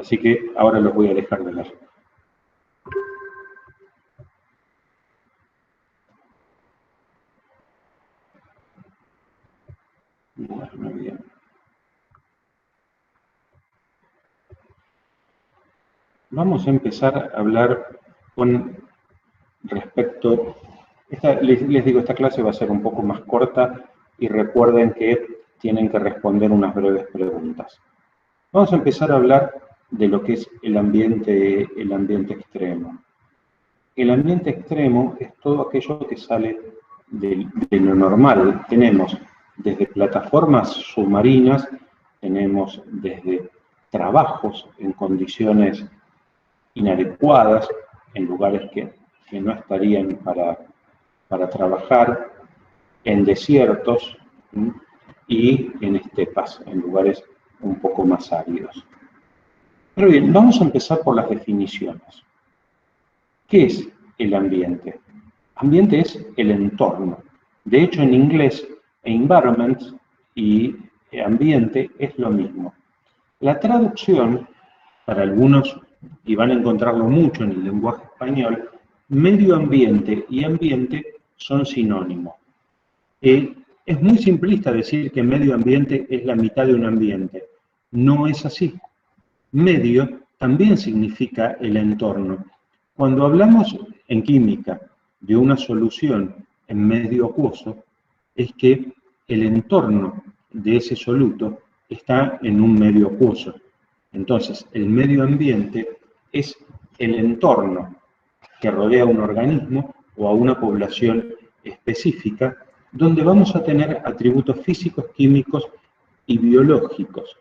Así que ahora los voy a dejar de ver. Bueno, bien. Vamos a empezar a hablar con respecto... les digo, esta clase va a ser un poco más corta y recuerden que tienen que responder unas breves preguntas. Vamos a empezar a hablar de lo que es el ambiente extremo. El ambiente extremo es todo aquello que sale de lo normal. Tenemos desde plataformas submarinas, tenemos desde trabajos en condiciones inadecuadas, en lugares que no estarían para trabajar, en desiertos y en estepas, en lugares un poco más áridos. Pero bien, vamos a empezar por las definiciones. ¿Qué es el ambiente? Ambiente es el entorno. De hecho, en inglés, environment y ambiente es lo mismo. La traducción, para algunos, y van a encontrarlo mucho en el lenguaje español, medio ambiente y ambiente son sinónimos. Es muy simplista decir que medio ambiente es la mitad de un ambiente. No es así. Medio también significa el entorno. Cuando hablamos en química de una solución en medio acuoso, es que el entorno de ese soluto está en un medio acuoso. Entonces, el medio ambiente es el entorno que rodea a un organismo o a una población específica, donde vamos a tener atributos físicos, químicos y biológicos.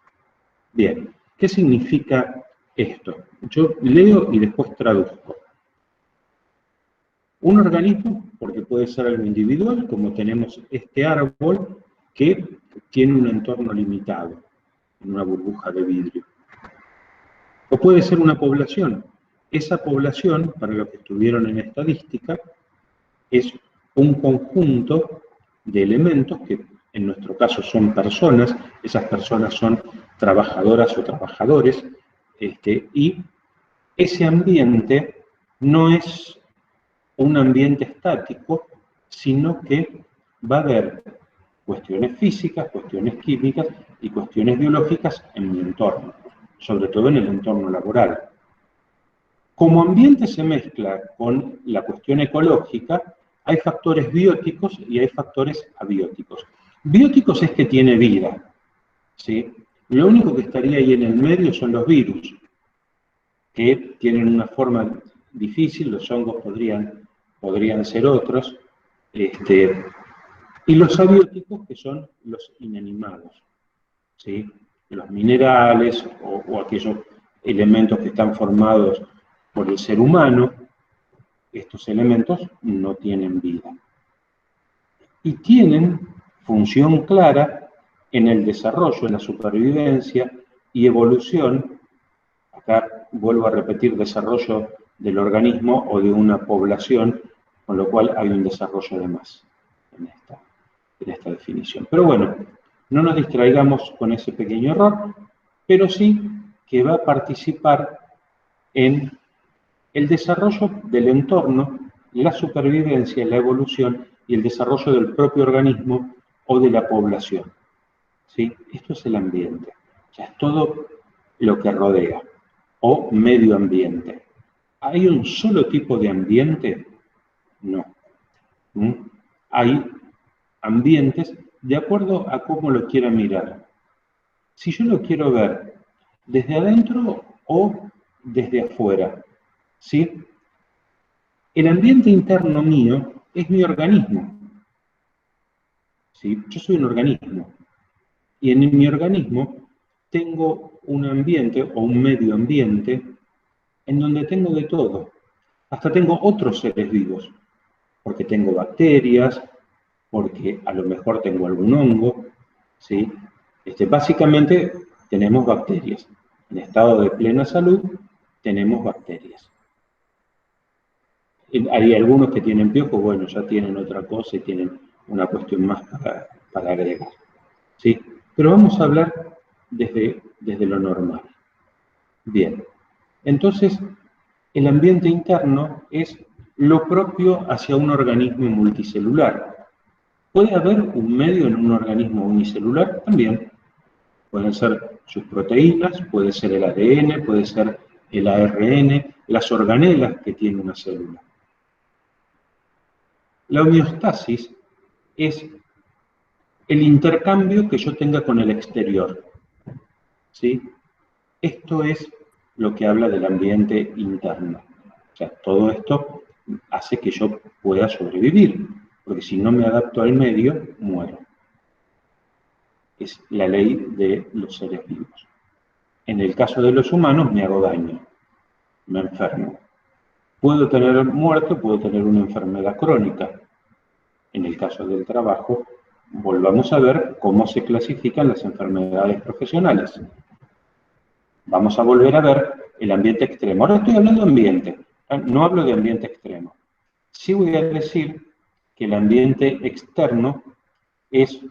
Bien, ¿qué significa esto? Yo leo y después traduzco. Un organismo, porque puede ser algo individual, como tenemos este árbol, que tiene un entorno limitado, en una burbuja de vidrio. O puede ser una población. Esa población, para los que estuvieron en estadística, es un conjunto de elementos que en nuestro caso son personas, esas personas son trabajadoras o trabajadores, y ese ambiente no es un ambiente estático, sino que va a haber cuestiones físicas, cuestiones químicas y cuestiones biológicas en mi entorno, sobre todo en el entorno laboral. Como ambiente se mezcla con la cuestión ecológica, hay factores bióticos y hay factores abióticos. Bióticos es que tiene vida, ¿sí? Lo único que estaría ahí en el medio son los virus, que tienen una forma difícil, los hongos podrían ser otros, y los abióticos, que son los inanimados, ¿sí? Los minerales o aquellos elementos que están formados por el ser humano, estos elementos no tienen vida. Y tienen función clara en el desarrollo, en la supervivencia y evolución. Acá vuelvo a repetir, desarrollo del organismo o de una población, con lo cual hay un desarrollo de más en esta definición. Pero bueno, no nos distraigamos con ese pequeño error, pero sí que va a participar en el desarrollo del entorno, la supervivencia, la evolución y el desarrollo del propio organismo o de la población. ¿Sí? Esto es el ambiente, ya es todo lo que rodea, o medio ambiente. ¿Hay un solo tipo de ambiente? No. Hay ambientes de acuerdo a cómo lo quiera mirar. Si yo lo quiero ver desde adentro o desde afuera, ¿sí? El ambiente interno mío es mi organismo. ¿Sí? Yo soy un organismo. Y en mi organismo tengo un ambiente o un medio ambiente en donde tengo de todo. Hasta tengo otros seres vivos, porque tengo bacterias, porque a lo mejor tengo algún hongo, ¿sí? Básicamente tenemos bacterias. En estado de plena salud tenemos bacterias. Hay algunos que tienen piojos, bueno, ya tienen otra cosa y tienen una cuestión más para agregar, ¿sí? Pero vamos a hablar desde lo normal. Bien. Entonces, el ambiente interno es lo propio hacia un organismo multicelular. ¿Puede haber un medio en un organismo unicelular? También. Pueden ser sus proteínas, puede ser el ADN, puede ser el ARN, las organelas que tiene una célula. La homeostasis es el intercambio que yo tenga con el exterior, ¿sí? Esto es lo que habla del ambiente interno. O sea, todo esto hace que yo pueda sobrevivir, porque si no me adapto al medio, muero. Es la ley de los seres vivos. En el caso de los humanos me hago daño, me enfermo. Puedo tener muerte, puedo tener una enfermedad crónica. En el caso del trabajo, volvamos a ver cómo se clasifican las enfermedades profesionales. Vamos a volver a ver el ambiente extremo. Ahora estoy hablando de ambiente, no hablo de ambiente extremo. Sí voy a decir que el ambiente externo es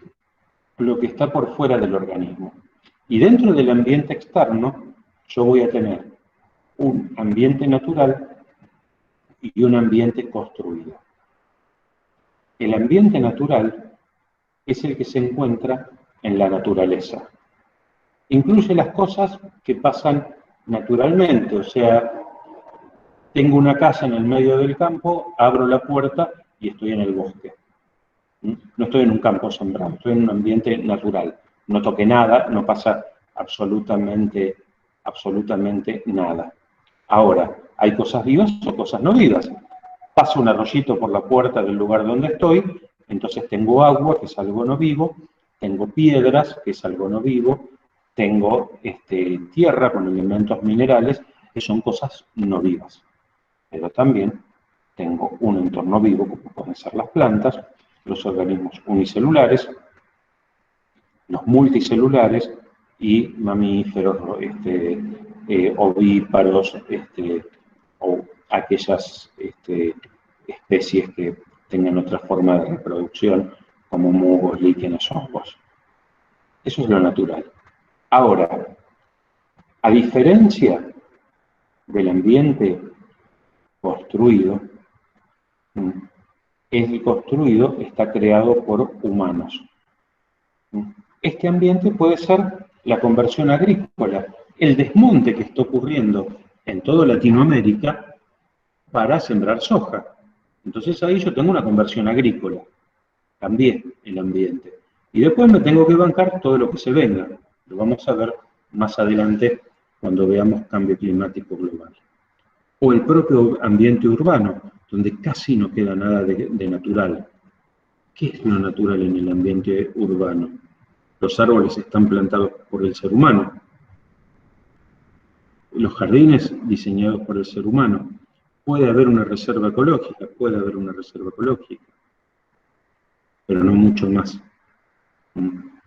lo que está por fuera del organismo. Y dentro del ambiente externo, yo voy a tener un ambiente natural y un ambiente construido. El ambiente natural es el que se encuentra en la naturaleza. Incluye las cosas que pasan naturalmente, o sea, tengo una casa en el medio del campo, abro la puerta y estoy en el bosque. No estoy en un campo sembrado, estoy en un ambiente natural. No toqué nada, no pasa absolutamente nada. Ahora, hay cosas vivas o cosas no vivas. Pasa un arroyito por la puerta del lugar donde estoy, entonces tengo agua, que es algo no vivo, tengo piedras, que es algo no vivo, tengo tierra con elementos minerales, que son cosas no vivas. Pero también tengo un entorno vivo, como pueden ser las plantas, los organismos unicelulares, los multicelulares y mamíferos, ovíparos, o aquellas especies que tengan otra forma de reproducción, como musgos, líquenes, hongos. Eso es lo natural. Ahora, a diferencia del ambiente construido, el construido está creado por humanos. Este ambiente puede ser la conversión agrícola, el desmonte que está ocurriendo en toda Latinoamérica para sembrar soja. Entonces ahí yo tengo una conversión agrícola, cambié el ambiente. Y después me tengo que bancar todo lo que se venga. Lo vamos a ver más adelante cuando veamos cambio climático global. O el propio ambiente urbano, donde casi no queda nada de natural. ¿Qué es lo natural en el ambiente urbano? Los árboles están plantados por el ser humano. Los jardines diseñados por el ser humano. Puede haber una reserva ecológica, pero no mucho más.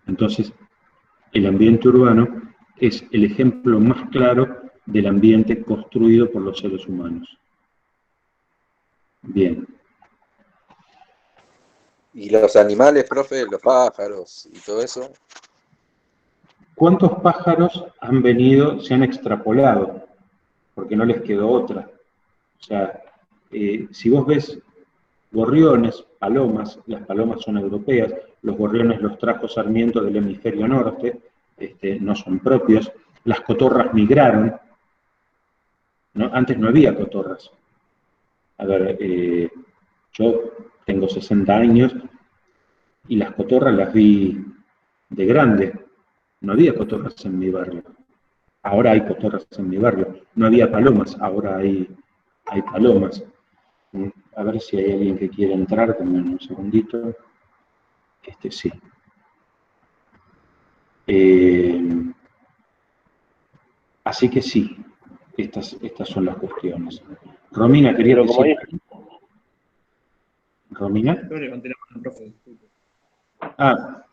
Entonces, el ambiente urbano es el ejemplo más claro del ambiente construido por los seres humanos. Bien. ¿Y los animales, profe, los pájaros y todo eso? ¿Cuántos pájaros han venido, se han extrapolado? Porque no les quedó otra. O sea, si vos ves gorriones, palomas, las palomas son europeas, los gorriones los trajo Sarmiento del hemisferio norte, no son propios, las cotorras migraron, ¿no? Antes no había cotorras. A ver, yo tengo 60 años y las cotorras las vi de grande, no había cotorras en mi barrio. Ahora hay cotorras en mi barrio. No había palomas, ahora hay palomas. A ver si hay alguien que quiere entrar, también un segundito. Sí. Así que sí, estas son las cuestiones. Romina, quería decir. ¿Romina? Yo levanté la mano, profe. Ah,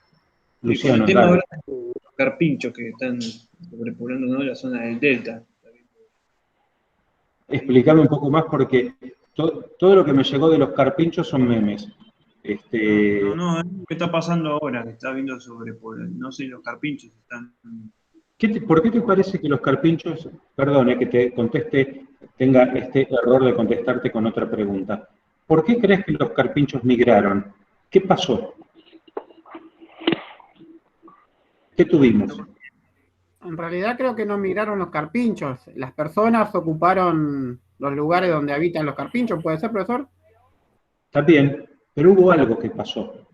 Luciano, el tema dale. ahora de los carpinchos que están sobrepoblando, ¿no?, la zona del delta. Explícame un poco más porque todo lo que me llegó de los carpinchos son memes. No, ¿qué está pasando ahora? Que está habiendo sobrepoblación. No sé, los carpinchos están ¿Por qué te parece que los carpinchos, perdón, que te conteste, tenga este error de contestarte con otra pregunta? ¿Por qué crees que los carpinchos migraron? ¿Qué pasó? ¿Qué tuvimos? En realidad creo que no migraron los carpinchos. Las personas ocuparon los lugares donde habitan los carpinchos. ¿Puede ser, profesor? Está bien, pero hubo algo que pasó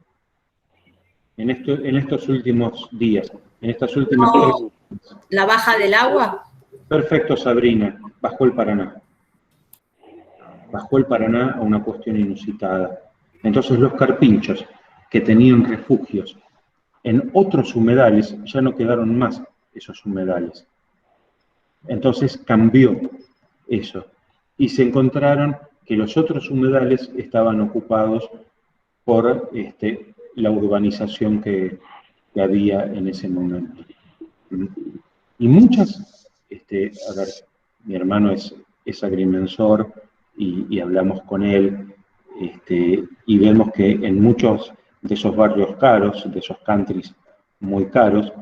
en estos últimos días, en estas últimas No, 3. la baja del agua. Perfecto, Sabrina, bajó el Paraná. Bajó el Paraná a una cuestión inusitada. Entonces los carpinchos que tenían refugios en otros humedales, ya no quedaron más esos humedales. Entonces cambió eso. Y se encontraron que los otros humedales estaban ocupados por la urbanización que había en ese momento. Y muchas, a ver, mi hermano es agrimensor y hablamos con él, y vemos que en muchos de esos barrios caros, de esos countries muy caros,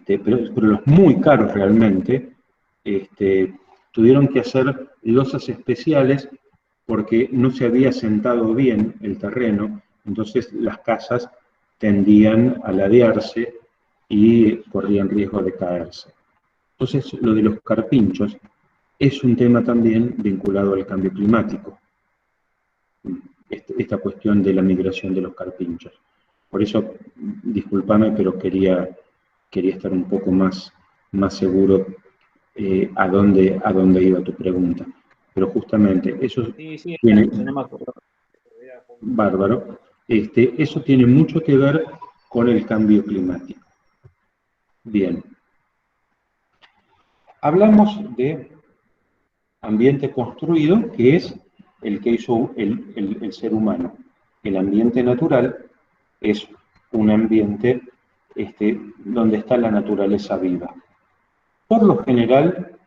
pero los muy caros realmente, tuvieron que hacer losas especiales porque no se había sentado bien el terreno, entonces las casas tendían a ladearse y corrían riesgo de caerse. Entonces, lo de los carpinchos es un tema también vinculado al cambio climático, esta cuestión de la migración de los carpinchos. Por eso, discúlpame, pero quería estar un poco más seguro a dónde iba tu pregunta. Pero justamente eso tiene... Bárbaro. Eso tiene mucho que ver con el cambio climático. Bien. Hablamos de ambiente construido, que es el que hizo el ser humano. El ambiente natural es un ambiente donde está la naturaleza viva. Por lo general,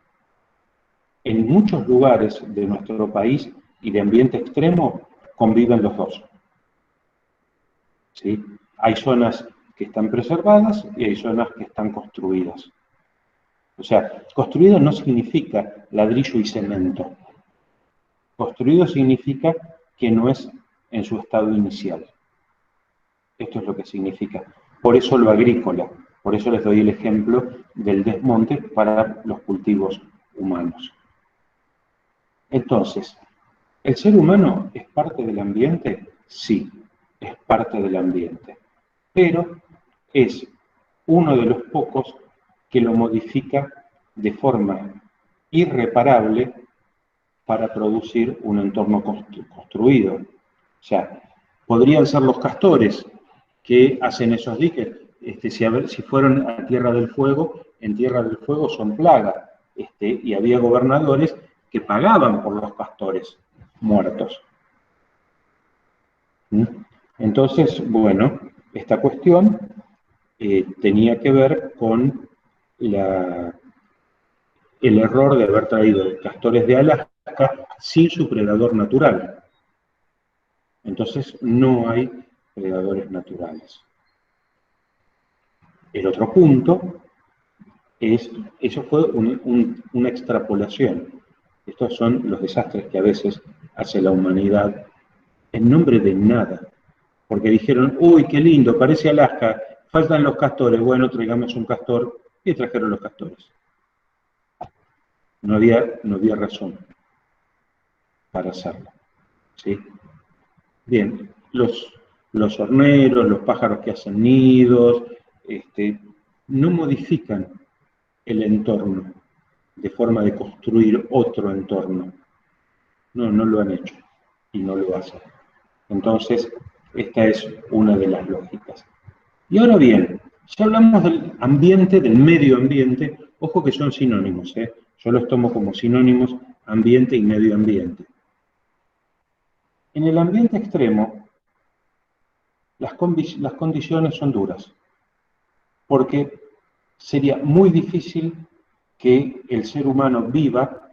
en muchos lugares de nuestro país y de ambiente extremo conviven los dos. ¿Sí? Hay zonas que están preservadas y hay zonas que están construidas. O sea, construido no significa ladrillo y cemento. Construido significa que no es en su estado inicial. Esto es lo que significa. Por eso lo agrícola. Por eso les doy el ejemplo del desmonte para los cultivos humanos. Entonces, ¿el ser humano es parte del ambiente? Sí, es parte del ambiente. Pero es uno de los pocos que lo modifica de forma irreparable para producir un entorno construido. O sea, podrían ser los castores que hacen esos diques. Si fueron a Tierra del Fuego, en Tierra del Fuego son plaga. Y había gobernadores que pagaban por los castores muertos. Entonces, bueno, esta cuestión tenía que ver con el error de haber traído castores de Alaska sin su predador natural. Entonces, no hay predadores naturales. El otro punto es, eso fue una extrapolación. Estos son los desastres que a veces hace la humanidad en nombre de nada. Porque dijeron, uy, qué lindo, parece Alaska, faltan los castores, bueno, traigamos un castor, y trajeron los castores. No había razón para hacerlo. ¿Sí? Bien, los horneros, los pájaros que hacen nidos, no modifican el entorno de forma de construir otro entorno. No lo han hecho y no lo hacen. Entonces, esta es una de las lógicas. Y ahora bien, si hablamos del ambiente, del medio ambiente, ojo que son sinónimos, yo los tomo como sinónimos, ambiente y medio ambiente. En el ambiente extremo, las condiciones son duras, porque sería muy difícil que el ser humano viva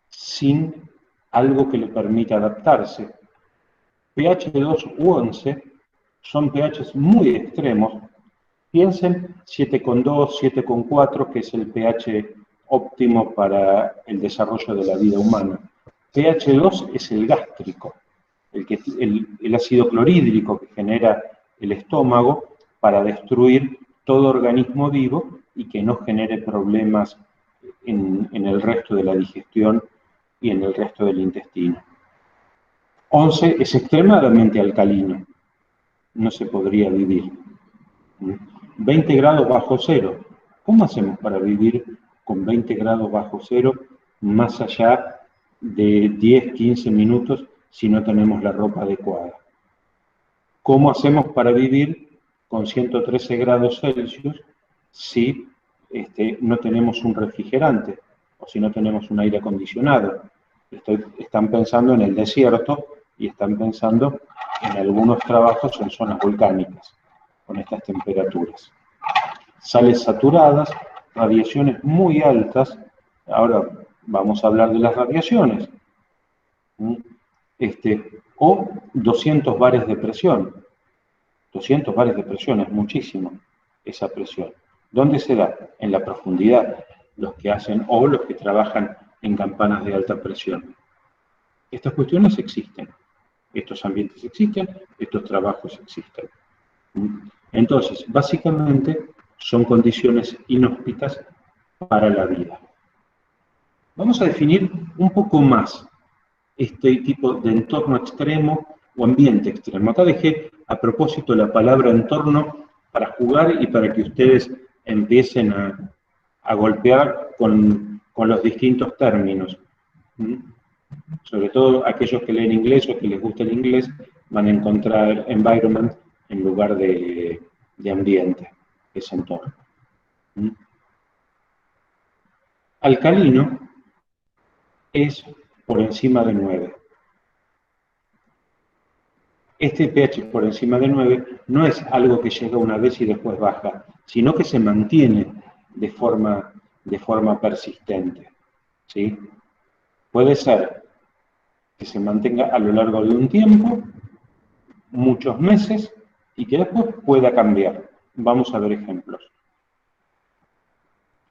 sin algo que le permita adaptarse. pH 2 u 11 son pHs muy extremos Piensen 7,2, 7,4, que es el pH óptimo para el desarrollo de la vida humana. pH 2 es el gástrico, el ácido clorhídrico que genera el estómago para destruir todo organismo vivo y que no genere problemas en el resto de la digestión y en el resto del intestino. 11 es extremadamente alcalino, no se podría vivir. 20 grados bajo cero. ¿Cómo hacemos para vivir con 20 grados bajo cero más allá de 10, 15 minutos si no tenemos la ropa adecuada? ¿Cómo hacemos para vivir con 113 grados Celsius si no tenemos un refrigerante o si no tenemos un aire acondicionado? Están pensando en el desierto y están pensando en algunos trabajos en zonas volcánicas con estas temperaturas. Sales saturadas, radiaciones muy altas. Ahora vamos a hablar de las radiaciones. O 200 bares de presión. 200 bares de presión es muchísimo esa presión. ¿Dónde se da? En la profundidad. Los que hacen o los que trabajan en campanas de alta presión. Estas cuestiones existen. Estos ambientes existen, estos trabajos existen. Entonces, básicamente, son condiciones inhóspitas para la vida. Vamos a definir un poco más este tipo de entorno extremo o ambiente extremo. Acá dejé a propósito la palabra entorno para jugar y para que ustedes empiecen a golpear con los distintos términos. Sobre todo aquellos que leen inglés o que les gusta el inglés van a encontrar environment en lugar de ambiente, ese entorno. Alcalino es por encima de 9. Este pH por encima de 9 no es algo que llega una vez y después baja, sino que se mantiene de forma persistente. ¿Sí? Puede ser que se mantenga a lo largo de un tiempo, muchos meses, y que después pueda cambiar. Vamos a ver ejemplos.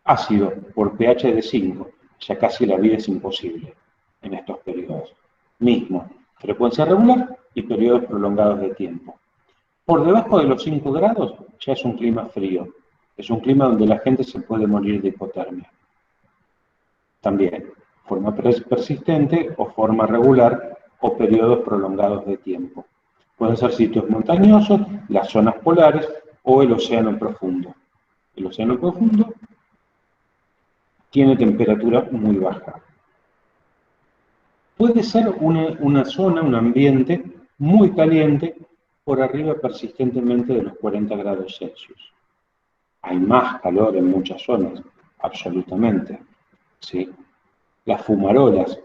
Ácido por pH de 5, ya casi la vida es imposible en estos periodos. Mismo, frecuencia regular y periodos prolongados de tiempo. Por debajo de los 5 grados ya es un clima frío, es un clima donde la gente se puede morir de hipotermia. También, forma persistente o forma regular o periodos prolongados de tiempo. Pueden ser sitios montañosos, las zonas polares o el océano profundo. El océano profundo tiene temperatura muy baja. Puede ser una zona, un ambiente muy caliente por arriba persistentemente de los 40 grados Celsius. Hay más calor en muchas zonas, absolutamente. ¿Sí? Las fumarolas,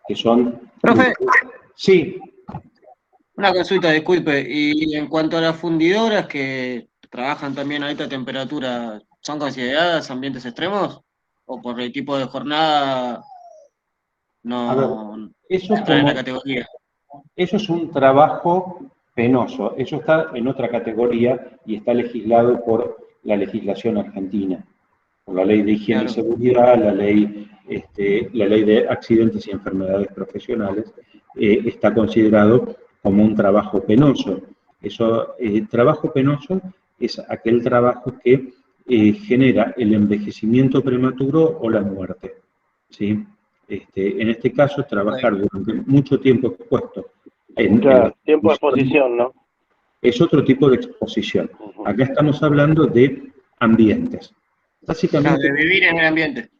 que son... Profe. Sí. Una consulta, disculpe. Y en cuanto a las fundidoras que trabajan también a alta temperatura, ¿son consideradas ambientes extremos? ¿O por el tipo de jornada no entran en la categoría? Eso es un trabajo penoso. Eso está en otra categoría y está legislado por la legislación argentina. Por la ley de higiene y seguridad, la ley de accidentes y enfermedades profesionales, está considerado como un trabajo penoso. Trabajo penoso es aquel trabajo que genera el envejecimiento prematuro o la muerte. ¿Sí? En este caso, trabajar durante mucho tiempo expuesto. Tiempo de exposición, ¿no? Es otro tipo de exposición. Acá estamos hablando de ambientes. Básicamente, de vivir en el ambiente.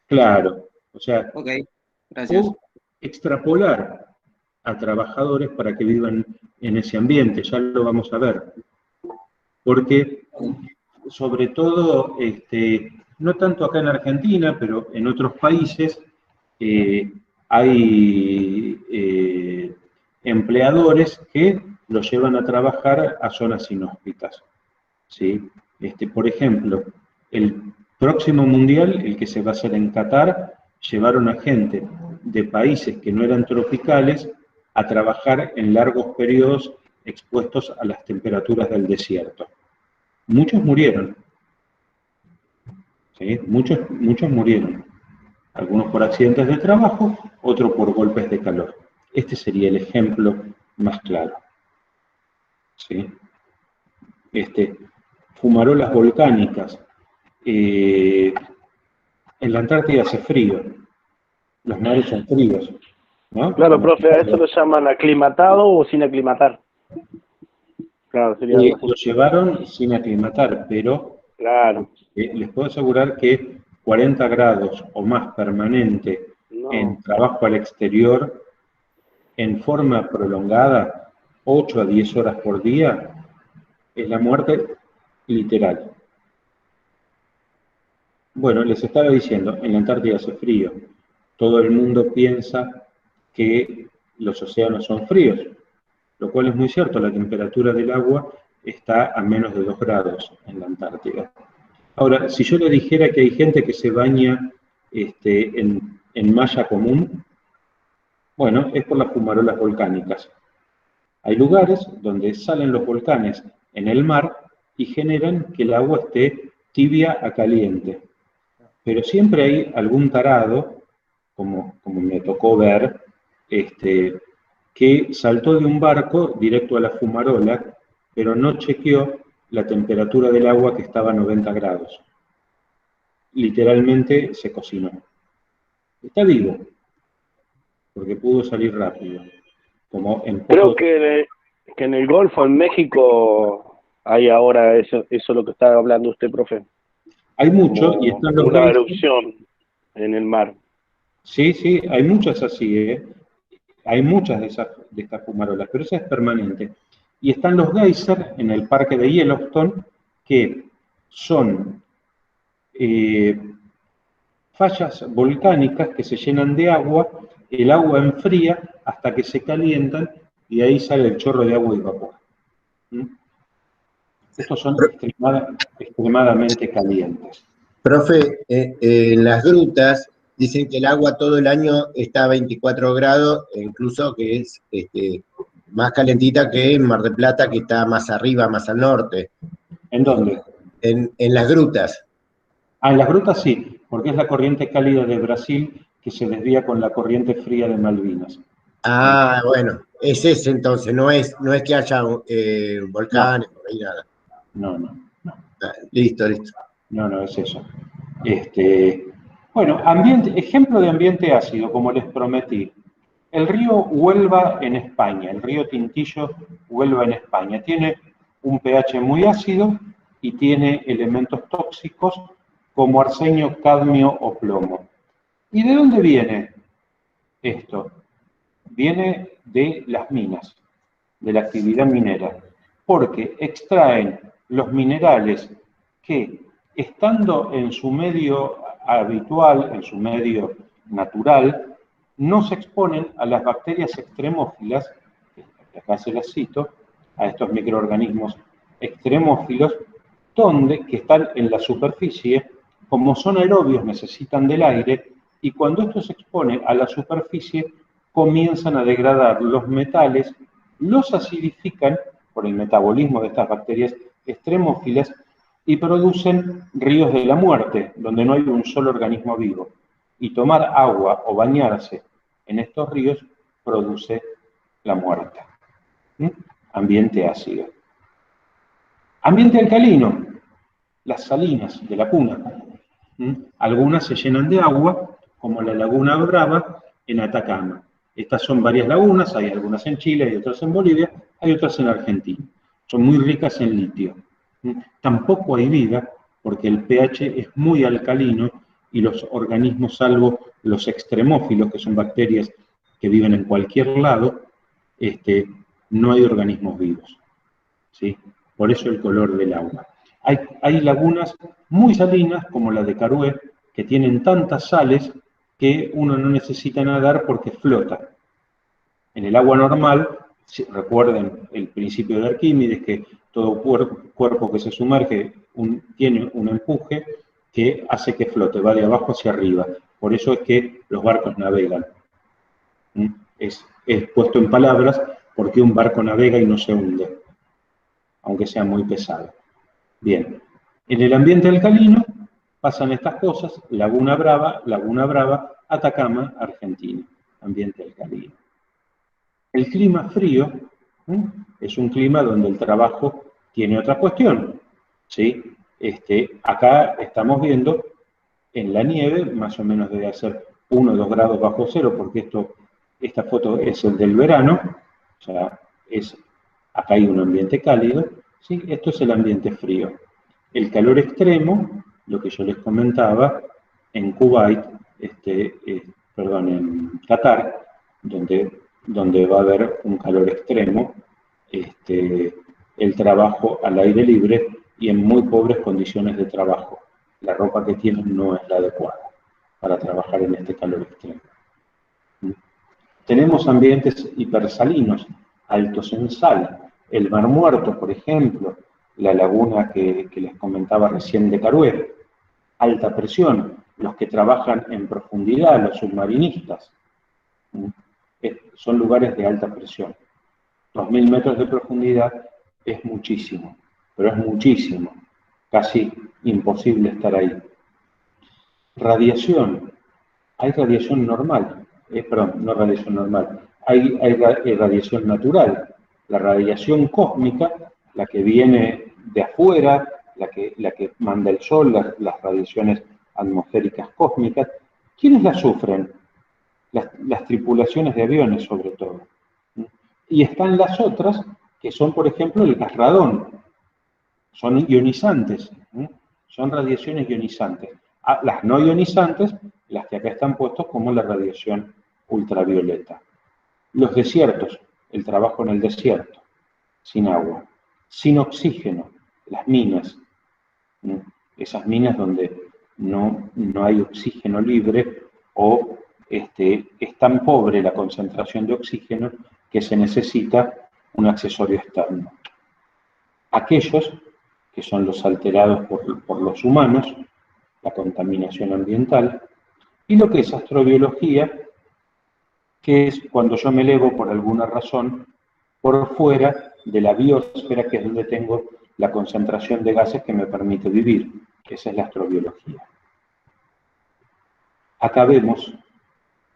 Claro, o sea, gracias. O extrapolar a trabajadores para que vivan en ese ambiente, ya lo vamos a ver. Porque, sobre todo, no tanto acá en Argentina, pero en otros países, hay empleadores que los llevan a trabajar a zonas inhóspitas. ¿Sí? Por ejemplo, el próximo mundial, el que se va a hacer en Qatar, llevaron a gente de países que no eran tropicales a trabajar en largos periodos expuestos a las temperaturas del desierto. Muchos murieron. ¿Sí? Muchos murieron. Algunos por accidentes de trabajo, otros por golpes de calor. Este sería el ejemplo más claro. ¿Sí? Fumarolas volcánicas. En la Antártida hace frío. Los mares son fríos, ¿no? Claro, profe, a eso lo llaman aclimatado o sin aclimatar. Claro, sería algo así. Lo llevaron sin aclimatar, pero Claro. les puedo asegurar que 40 grados o más permanente No. en trabajo al exterior, en forma prolongada, 8 a 10 horas por día, es la muerte literal. Bueno, les estaba diciendo, en la Antártida hace frío. Todo el mundo piensa que los océanos son fríos, lo cual es muy cierto. La temperatura del agua está a menos de 2 grados en la Antártida. Ahora, si yo le dijera que hay gente que se baña en malla común, bueno, es por las fumarolas volcánicas. Hay lugares donde salen los volcanes en el mar y generan que el agua esté tibia a caliente. Pero siempre hay algún tarado, como me tocó ver, que saltó de un barco directo a la fumarola, pero no chequeó la temperatura del agua, que estaba a 90 grados. Literalmente se cocinó. Está vivo, porque pudo salir rápido. Como en Creo que en el Golfo, en México, hay ahora eso lo que estaba hablando usted, profe. Hay mucho, Como y están los una geysers. erupción en el mar. Sí, hay muchas así, ¿eh? Hay muchas de estas fumarolas, pero esa es permanente. Y están los geysers en el parque de Yellowstone, que son fallas volcánicas que se llenan de agua, el agua enfría hasta que se calientan y ahí sale el chorro de agua y vapor. Estos son extremadamente calientes. Profe, en las grutas dicen que el agua todo el año está a 24 grados, e incluso que es más calentita que en Mar del Plata, que está más arriba, más al norte. ¿En dónde? En las grutas. En las grutas sí, porque es la corriente cálida de Brasil que se desvía con la corriente fría de Malvinas. Ah, bueno, es ese entonces, no es que haya volcanes, por ahí nada. No. Listo. No, es eso. Bueno, ejemplo de ambiente ácido, como les prometí. El río Huelva en España, el río Tintillo Huelva en España, tiene un pH muy ácido y tiene elementos tóxicos como arsenio, cadmio o plomo. ¿Y de dónde viene esto? Viene de las minas, de la actividad minera, porque extraen los minerales que, estando en su medio habitual, en su medio natural, no se exponen a las bacterias extremófilas, que acá se las cito, a estos microorganismos extremófilos, que están en la superficie, como son aerobios, necesitan del aire, y cuando esto se expone a la superficie, comienzan a degradar los metales, los acidifican por el metabolismo de estas bacterias extremófilas y producen ríos de la muerte, donde no hay un solo organismo vivo. Y tomar agua o bañarse en estos ríos produce la muerte. Ambiente ácido. Ambiente alcalino, las salinas de la Puna. Algunas se llenan de agua, como la Laguna Brava en Atacama. Estas son varias lagunas, hay algunas en Chile, hay otras en Bolivia, hay otras en Argentina. Son muy ricas en litio. Tampoco hay vida, porque el pH es muy alcalino y los organismos, salvo los extremófilos, que son bacterias que viven en cualquier lado, no hay organismos vivos. ¿Sí? Por eso el color del agua. Hay lagunas muy salinas, como la de Carué, que tienen tantas sales que uno no necesita nadar porque flota. En el agua normal, recuerden el principio de Arquímedes, que todo cuerpo que se sumerge tiene un empuje que hace que flote, va de abajo hacia arriba. Por eso es que los barcos navegan. Es puesto en palabras porque un barco navega y no se hunde, aunque sea muy pesado. Bien, en el ambiente alcalino pasan estas cosas, Laguna Brava, Atacama, Argentina, ambiente alcalino. El clima frío es un clima donde el trabajo tiene otra cuestión, ¿sí? Acá estamos viendo en la nieve, más o menos debe ser 1 o 2 grados bajo cero, porque esta foto es el del verano, o sea, acá hay un ambiente cálido, ¿sí? Esto es el ambiente frío. El calor extremo, lo que yo les comentaba, en Kuwait, en Qatar, donde va a haber un calor extremo, el trabajo al aire libre y en muy pobres condiciones de trabajo. La ropa que tienen no es la adecuada para trabajar en este calor extremo. Tenemos ambientes hipersalinos, altos en sal. El Mar Muerto, por ejemplo, la laguna que les comentaba recién de Carué, alta presión, los que trabajan en profundidad, los submarinistas, son lugares de alta presión. 2000 metros de profundidad es muchísimo, pero es muchísimo, casi imposible estar ahí. Radiación, hay radiación normal, no radiación normal, hay radiación natural. La radiación cósmica, la que viene de afuera, la que manda el sol, las radiaciones atmosféricas cósmicas, ¿quiénes las sufren? Las tripulaciones de aviones, sobre todo. Y están las otras, que son, por ejemplo, el gas radón. Son ionizantes, son radiaciones ionizantes. Las no ionizantes, las que acá están puestos como la radiación ultravioleta. Los desiertos, el trabajo en el desierto, sin agua, sin oxígeno, las minas, esas minas donde no hay oxígeno libre o es tan pobre la concentración de oxígeno que se necesita un accesorio externo. Aquellos que son los alterados por los humanos, la contaminación ambiental, y lo que es astrobiología, que es cuando yo me elevo por alguna razón por fuera de la biosfera, que es donde tengo la concentración de gases que me permite vivir. Esa es la astrobiología. Acá vemos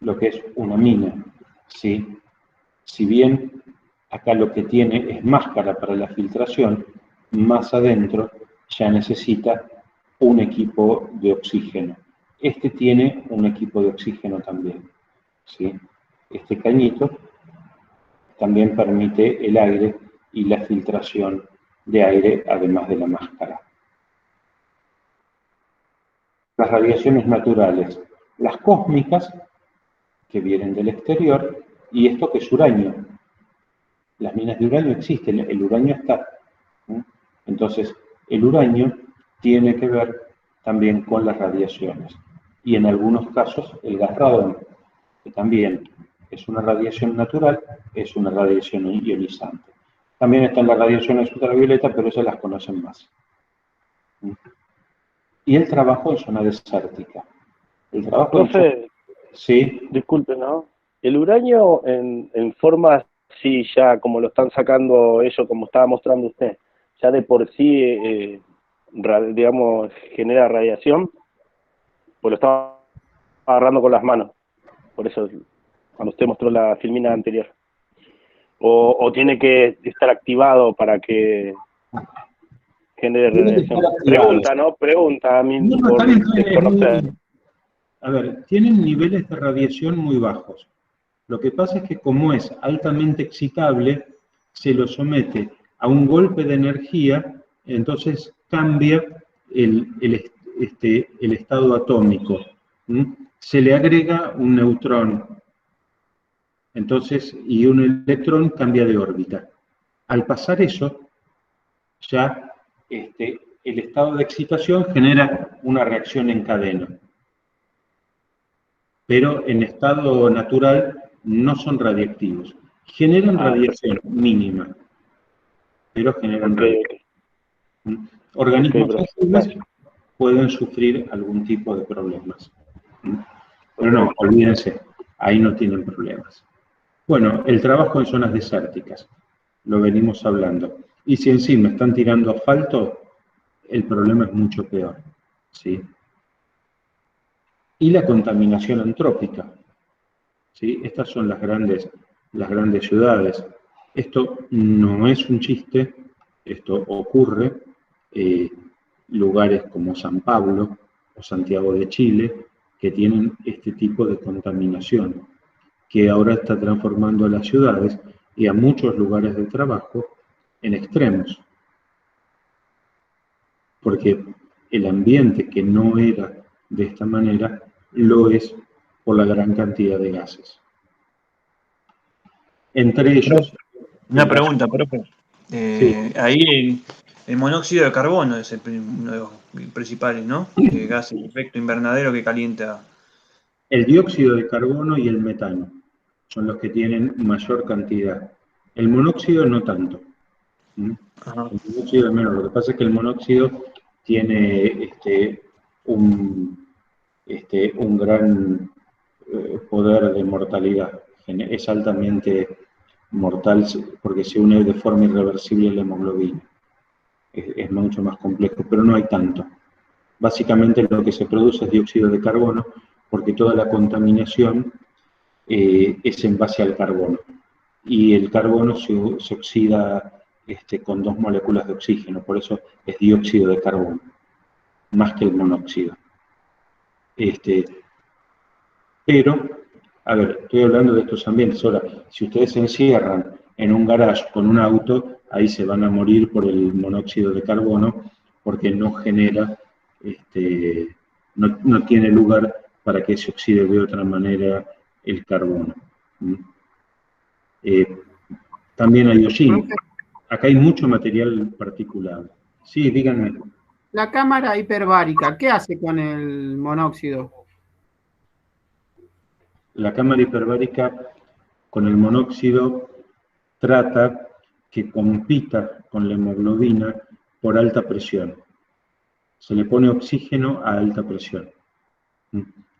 lo que es una mina, ¿sí? Si bien acá lo que tiene es máscara para la filtración, más adentro ya necesita un equipo de oxígeno. Este tiene un equipo de oxígeno también, ¿sí? Este cañito también permite el aire y la filtración de aire, además de la máscara. Las radiaciones naturales, las cósmicas, que vienen del exterior, y esto que es uranio. Las minas de uranio existen, el uranio está. Entonces, el uranio tiene que ver también con las radiaciones. Y en algunos casos, el gas radón, que también es una radiación natural, es una radiación ionizante. También están las radiaciones ultravioleta, pero esas las conocen más. Y el trabajo en zona desértica. El trabajo Profe, sí. Disculpe, ¿no? El uranio en forma así ya como lo están sacando ellos, como estaba mostrando usted, ya de por sí, digamos, genera radiación, pues lo estaba agarrando con las manos. Por eso, cuando usted mostró la filmina anterior. O tiene que estar activado para que genere radiación. Pregunta, ¿no? Pregunta a mí por desconocer. A ver, tienen niveles de radiación muy bajos. Lo que pasa es que como es altamente excitable, se lo somete a un golpe de energía, entonces cambia el estado atómico. Se le agrega un neutrón, entonces, y un electrón cambia de órbita. Al pasar eso, ya el estado de excitación genera una reacción en cadena. Pero en estado natural no son radiactivos. Generan radiación mínima, pero generan radiación. Organismos sensibles pueden sufrir algún tipo de problemas. Pero no, olvídense, ahí no tienen problemas. Bueno, el trabajo en zonas desérticas, lo venimos hablando. Y si encima están tirando asfalto, el problema es mucho peor, ¿sí? Y la contaminación antrópica, ¿sí? Estas son las grandes ciudades. Esto no es un chiste, esto ocurre. Lugares como San Pablo o Santiago de Chile, que tienen este tipo de contaminación, que ahora está transformando a las ciudades y a muchos lugares de trabajo en extremos. Porque el ambiente que no era de esta manera, lo es por la gran cantidad de gases. Entre ellos... Una pregunta, profe. Sí. Ahí el monóxido de carbono es uno de los principales, ¿no? Gas de efecto invernadero que calienta. El dióxido de carbono y el metano son los que tienen mayor cantidad. El monóxido no tanto. Ajá. El monóxido es menos. Lo que pasa es que el monóxido tiene un gran poder de mortalidad. Es altamente mortal porque se une de forma irreversible a la hemoglobina. Es mucho más complejo, pero no hay tanto. Básicamente lo que se produce es dióxido de carbono porque toda la contaminación es en base al carbono. Y el carbono se oxida con 2 moléculas de oxígeno, por eso es dióxido de carbono, más que el monóxido. Pero, a ver, estoy hablando de estos ambientes. Ahora, si ustedes se encierran en un garage con un auto, ahí se van a morir por el monóxido de carbono, porque no genera, no tiene lugar para que se oxide de otra manera el carbono. También hay hollín. Acá hay mucho material particulado. Sí, díganme. La cámara hiperbárica, ¿qué hace con el monóxido? La cámara hiperbárica con el monóxido trata que compita con la hemoglobina por alta presión. Se le pone oxígeno a alta presión.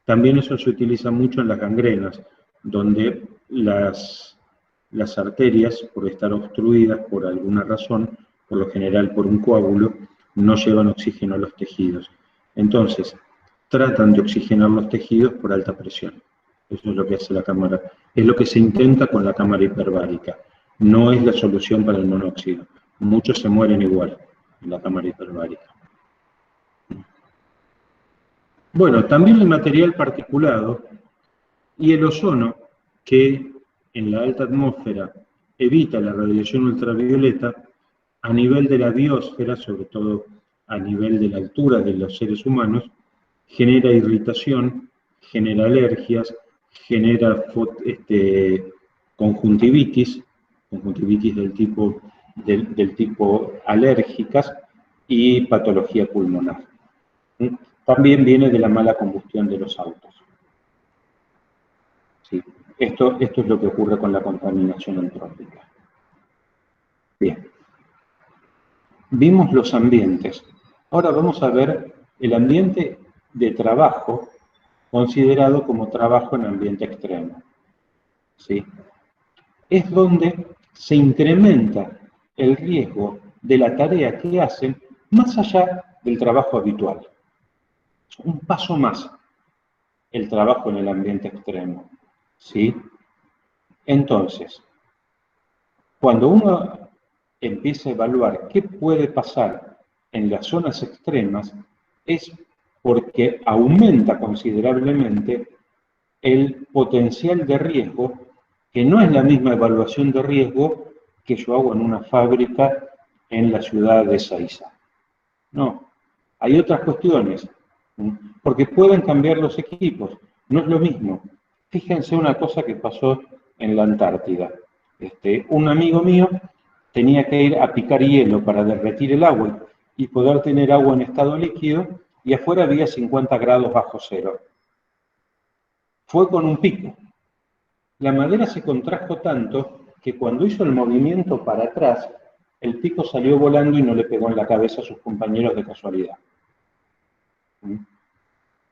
También eso se utiliza mucho en las gangrenas, donde las arterias, por estar obstruidas por alguna razón, por lo general por un coágulo, no llevan oxígeno a los tejidos. Entonces, tratan de oxigenar los tejidos por alta presión. Eso es lo que hace la cámara. Es lo que se intenta con la cámara hiperbárica. No es la solución para el monóxido. Muchos se mueren igual en la cámara hiperbárica. Bueno, también el material particulado y el ozono, que en la alta atmósfera evita la radiación ultravioleta, a nivel de la biosfera, sobre todo a nivel de la altura de los seres humanos, genera irritación, genera alergias, genera conjuntivitis del tipo alérgicas y patología pulmonar. También viene de la mala combustión de los autos. Sí. Esto es lo que ocurre con la contaminación antrópica. Bien. Vimos los ambientes. Ahora vamos a ver el ambiente de trabajo considerado como trabajo en ambiente extremo. ¿Sí? Es donde se incrementa el riesgo de la tarea que hacen más allá del trabajo habitual. Un paso más, el trabajo en el ambiente extremo. ¿Sí? Entonces, cuando uno empieza a evaluar qué puede pasar en las zonas extremas, es porque aumenta considerablemente el potencial de riesgo, que no es la misma evaluación de riesgo que yo hago en una fábrica en la ciudad de Ezeiza. No, hay otras cuestiones, porque pueden cambiar los equipos, no es lo mismo. Fíjense una cosa que pasó en la Antártida. Un amigo mío tenía que ir a picar hielo para derretir el agua y poder tener agua en estado líquido, y afuera había 50 grados bajo cero. Fue con un pico. La madera se contrajo tanto que cuando hizo el movimiento para atrás, el pico salió volando y no le pegó en la cabeza a sus compañeros de casualidad.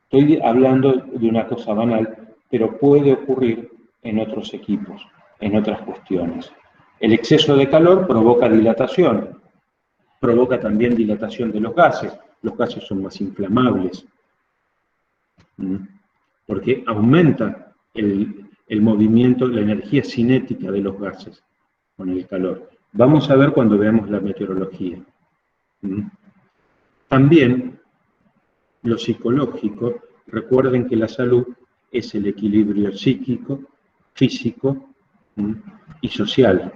Estoy hablando de una cosa banal, pero puede ocurrir en otros equipos, en otras cuestiones. El exceso de calor provoca dilatación. provoca también dilatación de los gases son más inflamables, porque aumenta el movimiento, la energía cinética de los gases con el calor. Vamos a ver cuando veamos la meteorología. También lo psicológico, recuerden que la salud es el equilibrio psíquico, físico y social,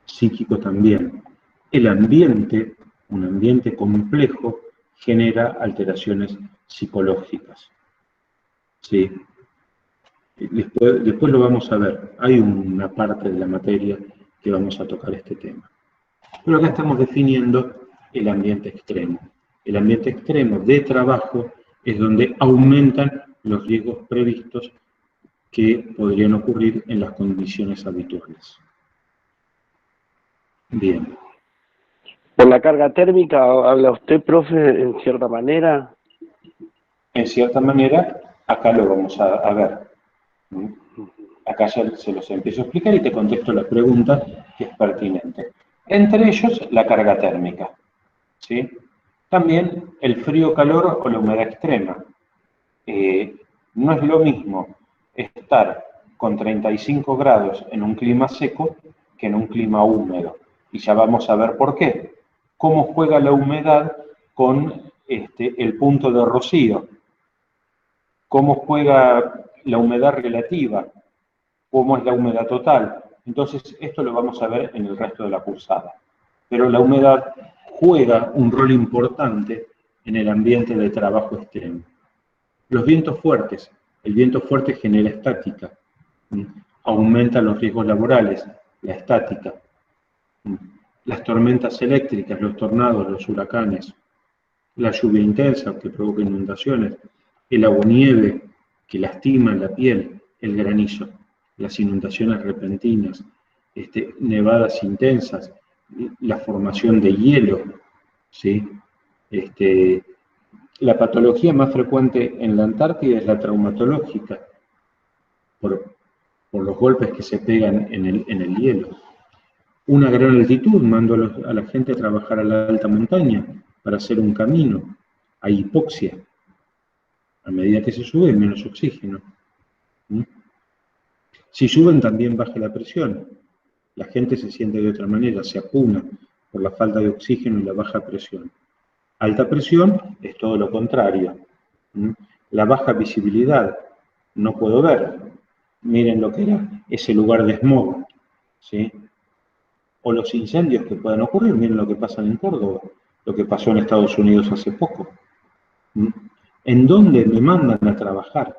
psíquico también. El ambiente, un ambiente complejo, genera alteraciones psicológicas. ¿Sí? Después lo vamos a ver. Hay una parte de la materia que vamos a tocar este tema. Pero acá estamos definiendo el ambiente extremo. El ambiente extremo de trabajo es donde aumentan los riesgos previstos que podrían ocurrir en las condiciones habituales. Bien. ¿Por la carga térmica habla usted, profe, en cierta manera? En cierta manera, acá lo vamos a ver. Acá ya se los empiezo a explicar y te contesto la pregunta que es pertinente. Entre ellos, la carga térmica. ¿Sí? También el frío-calor o la humedad extrema. No es lo mismo estar con 35 grados en un clima seco que en un clima húmedo. Y ya vamos a ver por qué. Cómo juega la humedad con el punto de rocío. Cómo juega la humedad relativa. Cómo es la humedad total. Entonces, esto lo vamos a ver en el resto de la cursada. Pero la humedad juega un rol importante en el ambiente de trabajo extremo. Los vientos fuertes. El viento fuerte genera estática. Aumenta los riesgos laborales, la estática. Las tormentas eléctricas, los tornados, los huracanes. La lluvia intensa que provoca inundaciones. El aguanieve que lastima la piel, el granizo. Las inundaciones repentinas, nevadas intensas, la formación de hielo, ¿sí? La patología más frecuente en la Antártida es la traumatológica, por los golpes que se pegan en el hielo. Una gran altitud, mando a la gente a trabajar a la alta montaña para hacer un camino. Hay hipoxia. A medida que se sube, menos oxígeno. Si suben, también baja la presión. La gente se siente de otra manera, se apuna por la falta de oxígeno y la baja presión. Alta presión es todo lo contrario. La baja visibilidad, no puedo ver. Miren lo que era ese lugar de smog, ¿sí? O los incendios que puedan ocurrir, miren lo que pasa en Córdoba, lo que pasó en Estados Unidos hace poco. ¿En dónde me mandan a trabajar?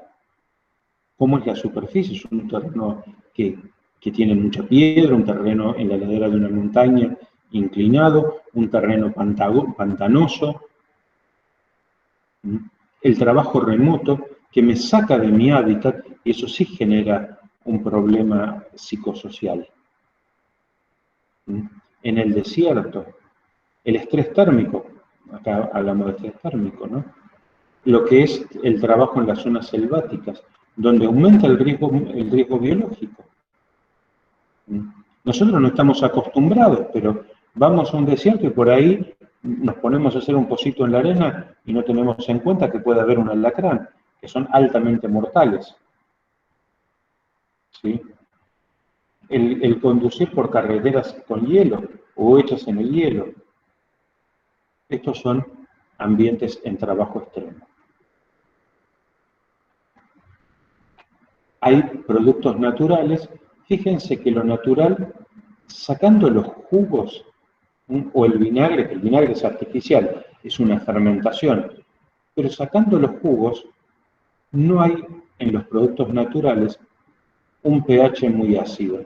¿Cómo es la superficie? Es un terreno que tiene mucha piedra, un terreno en la ladera de una montaña inclinado, un terreno pantanoso. El trabajo remoto que me saca de mi hábitat, y eso sí genera un problema psicosocial. En el desierto, el estrés térmico, acá hablamos de estrés térmico, ¿no? Lo que es el trabajo en las zonas selváticas, donde aumenta el riesgo biológico. Nosotros no estamos acostumbrados, pero vamos a un desierto y por ahí nos ponemos a hacer un pocito en la arena y no tenemos en cuenta que puede haber un alacrán, que son altamente mortales. ¿Sí? El conducir por carreteras con hielo o hechas en el hielo. Estos son ambientes en trabajo extremo. Hay productos naturales. Fíjense que lo natural, sacando los jugos o el vinagre, que el vinagre es artificial, es una fermentación, pero sacando los jugos, no hay en los productos naturales un pH muy ácido.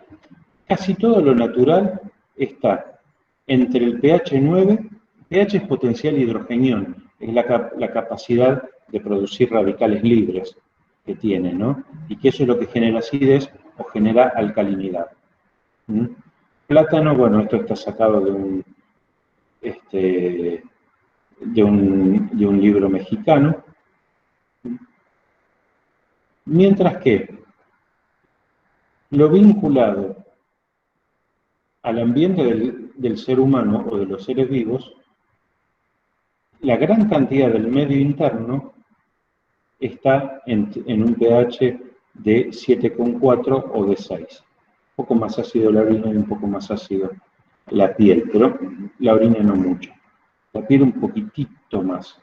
Casi todo lo natural está entre el pH 9, pH es potencial hidrogenión, es la capacidad de producir radicales libres que tiene, ¿no? Y que eso es lo que genera acidez o genera alcalinidad. Plátano, bueno, esto está sacado de un libro mexicano. Mientras que lo vinculado al ambiente del ser humano o de los seres vivos la gran cantidad del medio interno está en un pH de 7,4 o de 6. Un poco más ácido la orina y un poco más ácido la piel, pero la orina no mucho. La piel un poquitito más.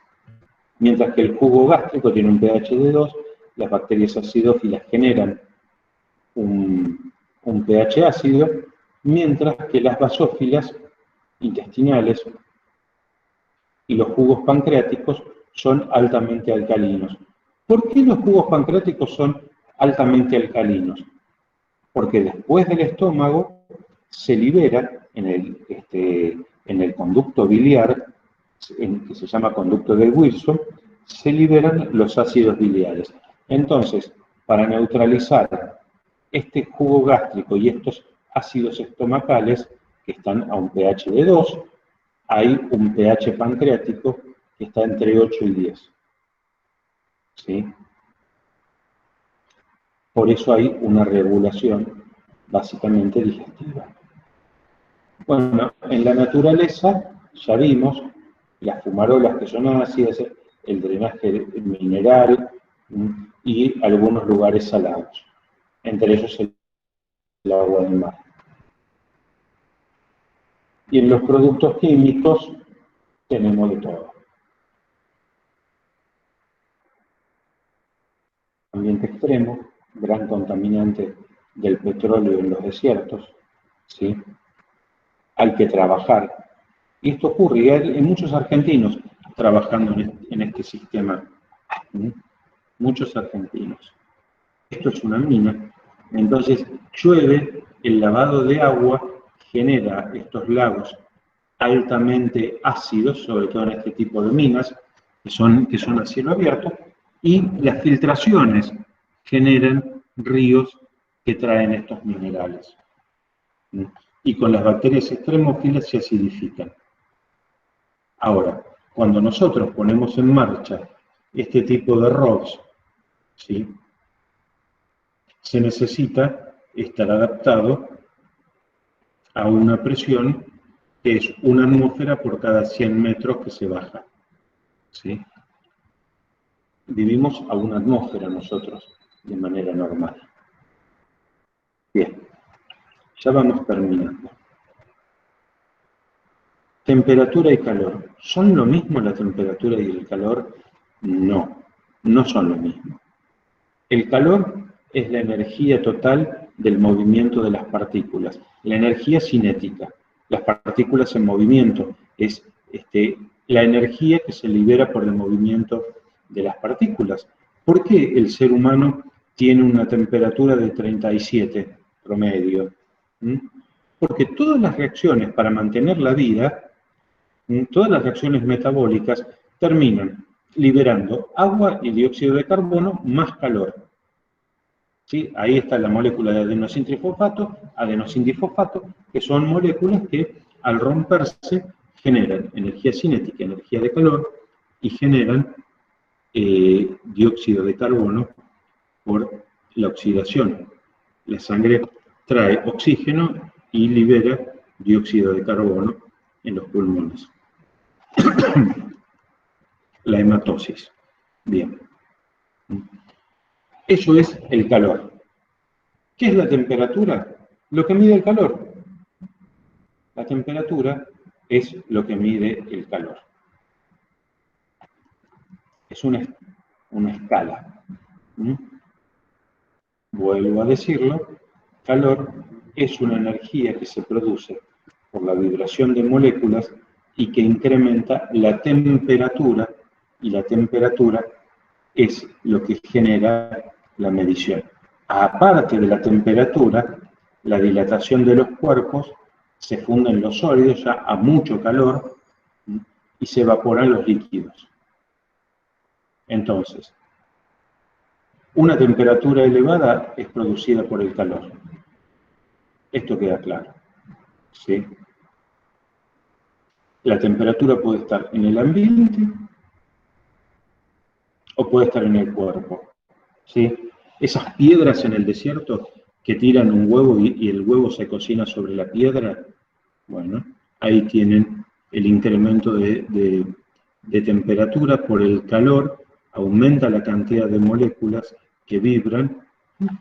Mientras que el jugo gástrico tiene un pH de 2, las bacterias acidófilas generan un pH ácido, mientras que las basófilas intestinales y los jugos pancreáticos son altamente alcalinos. ¿Por qué los jugos pancreáticos son altamente alcalinos? Porque después del estómago se libera en el conducto biliar, que se llama conducto de Wilson, se liberan los ácidos biliares. Entonces, para neutralizar este jugo gástrico y estos ácidos estomacales, que están a un pH de 2, hay un pH pancreático que está entre 8 y 10. ¿Sí? Por eso hay una regulación básicamente digestiva. Bueno, en la naturaleza ya vimos las fumarolas que son ácidas, el drenaje mineral y algunos lugares salados, entre ellos el agua del mar. Y en los productos químicos tenemos de todo. Ambiente extremo, gran contaminante del petróleo en los desiertos, ¿sí? Hay que trabajar. Y esto ocurre, y hay muchos argentinos trabajando en este sistema. ¿Sí? Muchos argentinos. Esto es una mina. Entonces, llueve, el lavado de agua genera estos lagos altamente ácidos, sobre todo en este tipo de minas, que son a cielo abierto, y las filtraciones generan ríos que traen estos minerales. Y con las bacterias extremófilas se acidifican. Ahora, cuando nosotros ponemos en marcha este tipo de ROVs, ¿sí?, se necesita estar adaptado a una presión que es una atmósfera por cada 100 metros que se baja. ¿Sí? Vivimos a una atmósfera nosotros, de manera normal. Bien, ya vamos terminando. Temperatura y calor. ¿Son lo mismo la temperatura y el calor? No, no son lo mismo. El calor es la energía total del movimiento de las partículas, la energía cinética. Las partículas en movimiento es la energía que se libera por el movimiento de las partículas. ¿Por qué el ser humano tiene una temperatura de 37 promedio? Porque todas las reacciones para mantener la vida, todas las reacciones metabólicas terminan liberando agua y dióxido de carbono más calor. ¿Sí? Ahí está la molécula de adenosindifosfato, que son moléculas que al romperse generan energía cinética, energía de calor, y generan dióxido de carbono por la oxidación. La sangre trae oxígeno y libera dióxido de carbono en los pulmones. La hematosis. Bien. Eso es el calor. ¿Qué es la temperatura? Lo que mide el calor. La temperatura es lo que mide el calor. Es una escala. Vuelvo a decirlo, calor es una energía que se produce por la vibración de moléculas y que incrementa la temperatura, y la temperatura es lo que genera la medición. Aparte de la temperatura, la dilatación de los cuerpos, se funden los sólidos ya a mucho calor y se evaporan los líquidos. Entonces, una temperatura elevada es producida por el calor. Esto queda claro. ¿Sí? La temperatura puede estar en el ambiente o puede estar en el cuerpo. ¿Sí? Esas piedras en el desierto que tiran un huevo y el huevo se cocina sobre la piedra, bueno, ahí tienen el incremento de de temperatura por el calor aumenta la cantidad de moléculas que vibran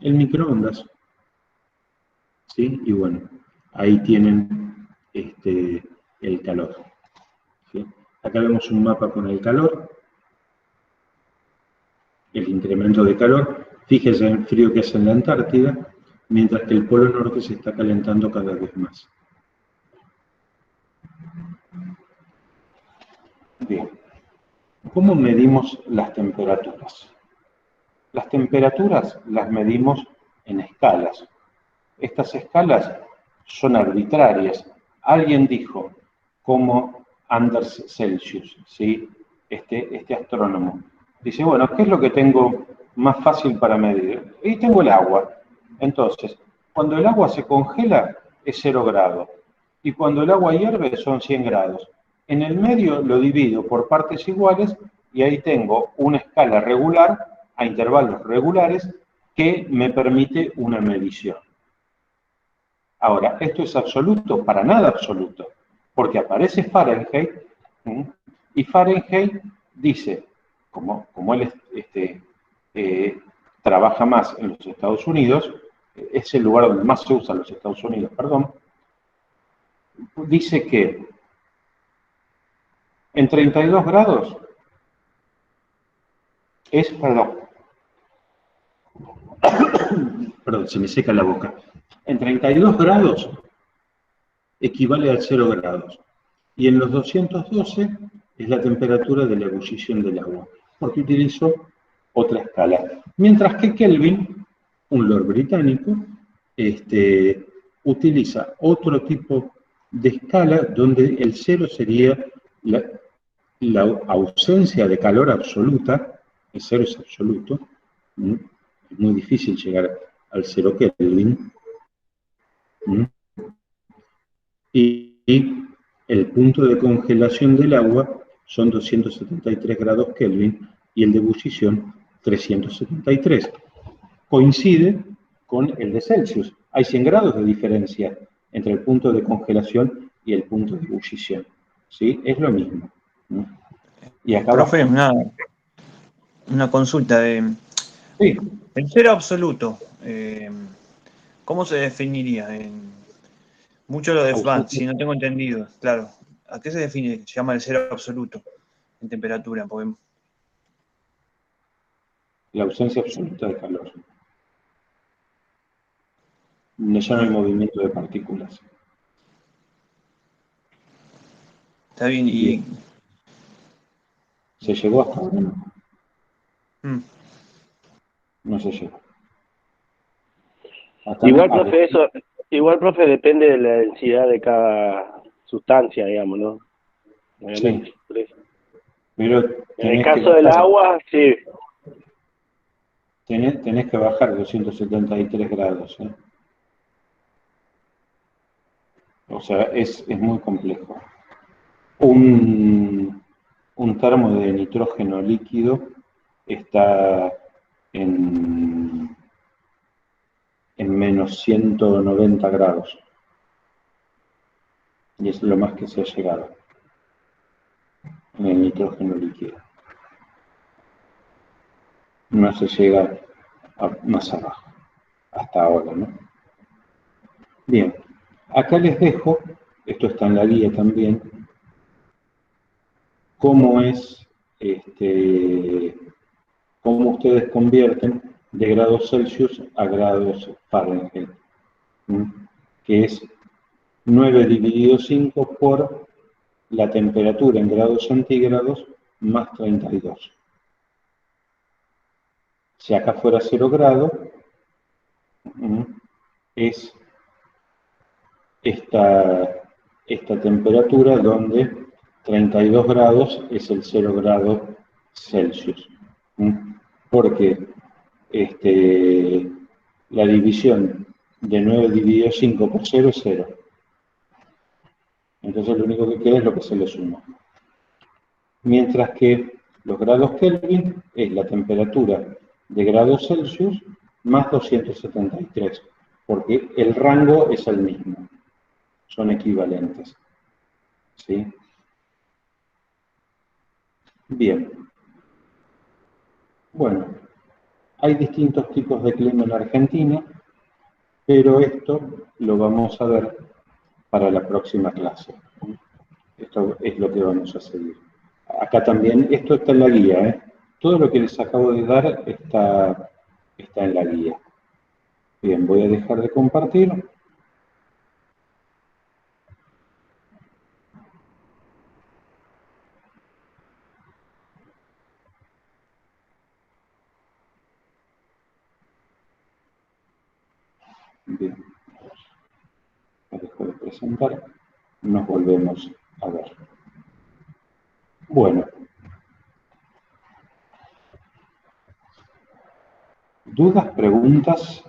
el microondas. ¿Sí? Y bueno, ahí tienen el calor. ¿Sí? Acá vemos un mapa con el calor, el incremento de calor. Fíjense el frío que hace en la Antártida, mientras que el Polo Norte se está calentando cada vez más. Bien. ¿Cómo medimos las temperaturas? Las temperaturas las medimos en escalas. Estas escalas son arbitrarias. Alguien dijo, como Anders Celsius, ¿sí? este astrónomo, dice, bueno, ¿qué es lo que tengo más fácil para medir? Y tengo el agua. Entonces, cuando el agua se congela es 0 grados y cuando el agua hierve son 100 grados. En el medio lo divido por partes iguales y ahí tengo una escala regular a intervalos regulares que me permite una medición. Ahora, ¿esto es absoluto? Para nada absoluto, porque aparece Fahrenheit, y Fahrenheit dice, como él trabaja más en los Estados Unidos, es el lugar donde más se usa en los Estados Unidos, perdón, dice que en 32 grados perdón, se me seca la boca. En 32 grados equivale a 0 grados. Y en los 212 es la temperatura de la ebullición del agua, porque utilizo otra escala. Mientras que Kelvin, un lord británico, utiliza otro tipo de escala donde el 0 sería la ausencia de calor absoluta, el 0 es absoluto, es muy difícil llegar al 0 Kelvin, y el punto de congelación del agua son 273 grados Kelvin y el de ebullición 373. Coincide con el de Celsius. Hay 100 grados de diferencia entre el punto de congelación y el punto de ebullición. ¿Sí? Es lo mismo. Y acá profe, una consulta de... Sí. El 0 absoluto, ¿cómo se definiría? Mucho lo de Schwann, si no tengo entendido, claro. ¿A qué se define? Se llama el 0 absoluto en temperatura. Porque... La ausencia absoluta de calor. Ya no hay movimiento de partículas. Está bien, y... Bien. ¿Se llegó hasta ahora? No se llegó. Igual, profe, depende de la densidad de cada sustancia, digamos, ¿no? Obviamente. Sí. Pero en el caso del agua, sí. Tenés que bajar 273 grados. O sea, es muy complejo. Un termo de nitrógeno líquido está en menos 190 grados. Y es lo más que se ha llegado en el nitrógeno líquido. No se llega más abajo, hasta ahora, ¿no? Bien, acá les dejo, esto está en la guía también, cómo es, cómo ustedes convierten de grados Celsius a grados Fahrenheit, que es 9 dividido 5 por la temperatura en grados centígrados más 32. Si acá fuera 0 grado, es esta temperatura donde 32 grados es el 0 grado Celsius. Porque la división de 9 dividido 5 por 0 es 0. Entonces lo único que queda es lo que se le suma. Mientras que los grados Kelvin es la temperatura de grados Celsius más 273, porque el rango es el mismo, son equivalentes. ¿Sí? Bien. Bueno, hay distintos tipos de clima en Argentina, pero esto lo vamos a ver para la próxima clase. Esto es lo que vamos a seguir. Acá también, esto está en la guía, ¿eh? Todo lo que les acabo de dar está en la guía. Bien, voy a dejar de compartir. Bien, la dejo de presentar. Nos volvemos a ver. Bueno. ¿Dudas, preguntas?